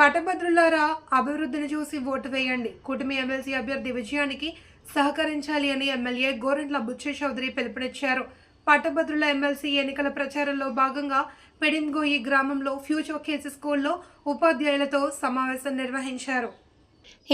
పట్టభద్రులారా, అభివృద్ధిని చూసి ఓటు వేయండి. కూటమి ఎమ్మెల్సీ అభ్యర్థి విజయానికి సహకరించాలి అని ఎమ్మెల్యే గోరంట్ల బుచ్చే చౌదరి పిలుపునిచ్చారు. పట్టభద్రుల ఎమ్మెల్సీ ఎన్నికల ప్రచారంలో భాగంగా పెడింగోయి గ్రామంలో ఫ్యూచర్ కేసీ స్కూల్లో ఉపాధ్యాయులతో సమావేశం నిర్వహించారు.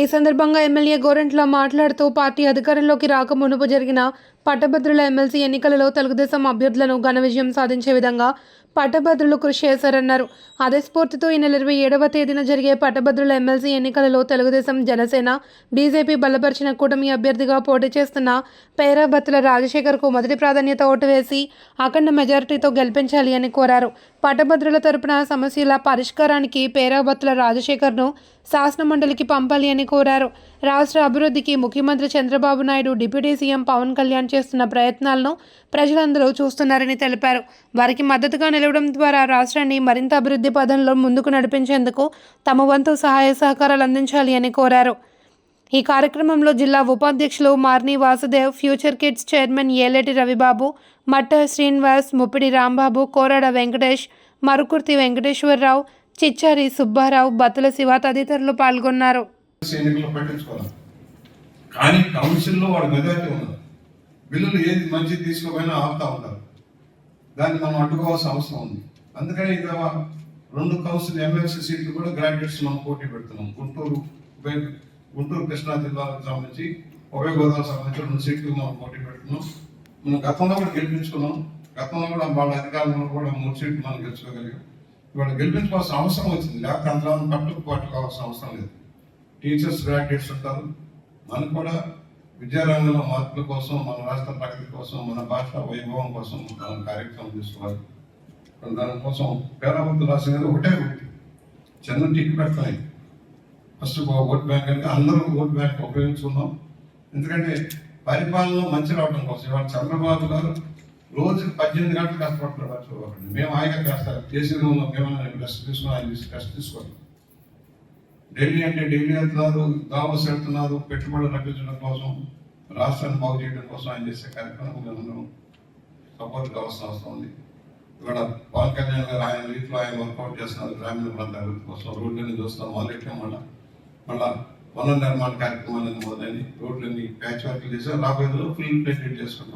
ఈ సందర్భంగా ఎమ్మెల్యే గోరంట్ల మాట్లాడుతూ పార్టీ అధికారంలోకి రాక మునుపు జరిగిన పట్టభద్రుల ఎమ్మెల్సీ ఎన్నికలలో తెలుగుదేశం అభ్యర్థులను ఘన విజయం సాధించే విధంగా పట్టభద్రులు కృషి చేశారన్నారు. అదే స్ఫూర్తితో ఈ నెల 27వ తేదీన జరిగే పట్టభద్రుల ఎమ్మెల్సీ ఎన్నికలలో తెలుగుదేశం, జనసేన, బీజేపీ బలపరిచిన కూటమి అభ్యర్థిగా పోటీ చేస్తున్న పేరాబత్తుల రాజశేఖర్కు మొదటి ప్రాధాన్యత ఓటు వేసి అఖండ మెజారిటీతో గెలిపించాలి అని కోరారు. పట్టభద్రుల తరపున సమస్యల పరిష్కారానికి పేరాబత్తుల రాజశేఖర్ను శాసనమండలికి పంపాలి అని కోరారు. రాష్ట్ర అభివృద్ధికి ముఖ్యమంత్రి చంద్రబాబు నాయుడు, డిప్యూటీ సీఎం పవన్ కళ్యాణ్ చేస్తున్న ప్రయత్నాలను ప్రజలందరూ చూస్తున్నారని తెలిపారు. వారికి మద్దతుగా నిలవడం ద్వారా రాష్ట్రాన్ని మరింత అభివృద్ధి పదంలో ముందుకు నడిపించేందుకు తమ వంతు సహాయ సహకారాలు అందించాలి అని కోరారు. ఈ కార్యక్రమంలో జిల్లా ఉపాధ్యక్షులు Marni Vasudev, future kids chairman Eleti Ravibabu, Matta Srinivas, Muppidi Rambabu, Korada Venkatesh, Marukurthi Venkateswararao, చిచ్చారి Subbarao, Battula Shiva తదితరులు పాల్గొన్నారు. కానీ కౌన్సిల్లో వాడు మెజారిటీ ఉన్నారు. బిల్లులు ఏది మంచిది తీసుకోపోయినా ఆపుతా ఉంటారు. దాన్ని మనం అడ్డుకోవాల్సిన అవసరం ఉంది. అందుకని ఇక 2 కౌన్సిల్ ఎమ్మెల్సీ సీట్లు కూడా గ్రాడ్యుయేట్స్ మనం పోటీ పెడుతున్నాం. గుంటూరు కృష్ణా జిల్లాలకు సంబంధించి, ఉభయ గోదావరికి సంబంధించి 2 సీట్లు మనం పోటీ పెడుతున్నాం. మనం గతంలో కూడా గెలిపించుకున్నాం. గతంలో కూడా వాళ్ళ అధికారంలో కూడా 3 సీట్లు మనం గెలుచుకోగలిగాం. ఇవాళ గెలిపించుకోవాల్సిన అవసరం వచ్చింది. లేకపోతే అందులో పట్టుకోవాల్సిన అవసరం లేదు. టీచర్స్, గ్రాడ్యుయేట్స్ ఉంటారు. మనకు కూడా విద్యారంగంలో మార్పుల కోసం, మన రాష్ట్ర ప్రగతి కోసం, మన భాష వైభవం కోసం మనం కార్యక్రమం తీసుకోవాలి. దానికోసం పేరాబత్తుల రాసిన ఒకటే చిన్న టిక్ పెట్టాలి. ఫస్ట్ ఓట్ బ్యాంక్ అంటే అందరూ ఓట్ బ్యాంక్ ఉపయోగించుకుందాం. ఎందుకంటే పరిపాలన మంచి రావడం కోసం ఇవాళ చంద్రబాబు గారు రోజుకి 18 గంటలు కష్టపడుతున్నారు. మర్చిపోకండి. మేము ఆయన కష్టాలు చేసి మేమన్నా రెస్ట్ తీసుకుని ఆయన రెస్ట్ తీసుకోండి. ఢిల్లీ అంటే ఢిల్లీ వెళ్తున్నారు, దావోస్ వెళ్తున్నారు, పెట్టుబడులు రప్పించడం కోసం, రాష్ట్రాన్ని బాగు చేయడం కోసం ఆయన చేసే కార్యక్రమం మేమందరం సపోర్ట్ కావాల్సిన అవసరం ఉంది. ఇవాళ పవన్ కళ్యాణ్ గారు ఆయన రీతిలో ఆయన వర్కౌట్ చేస్తున్నారు. గ్రామీణ ప్రాంత అభివృద్ధి కోసం రోడ్లన్నీ చూస్తాం. మొదలెట్టాం. మళ్ళా వన నిర్మాణ కార్యక్రమాలన్నీ మొదలైన రోడ్లన్నీ ప్యాచ్ వర్క్ చేసి రాబోయేలో ఫుల్ ప్లేటెడ్ చేసుకుంటాం.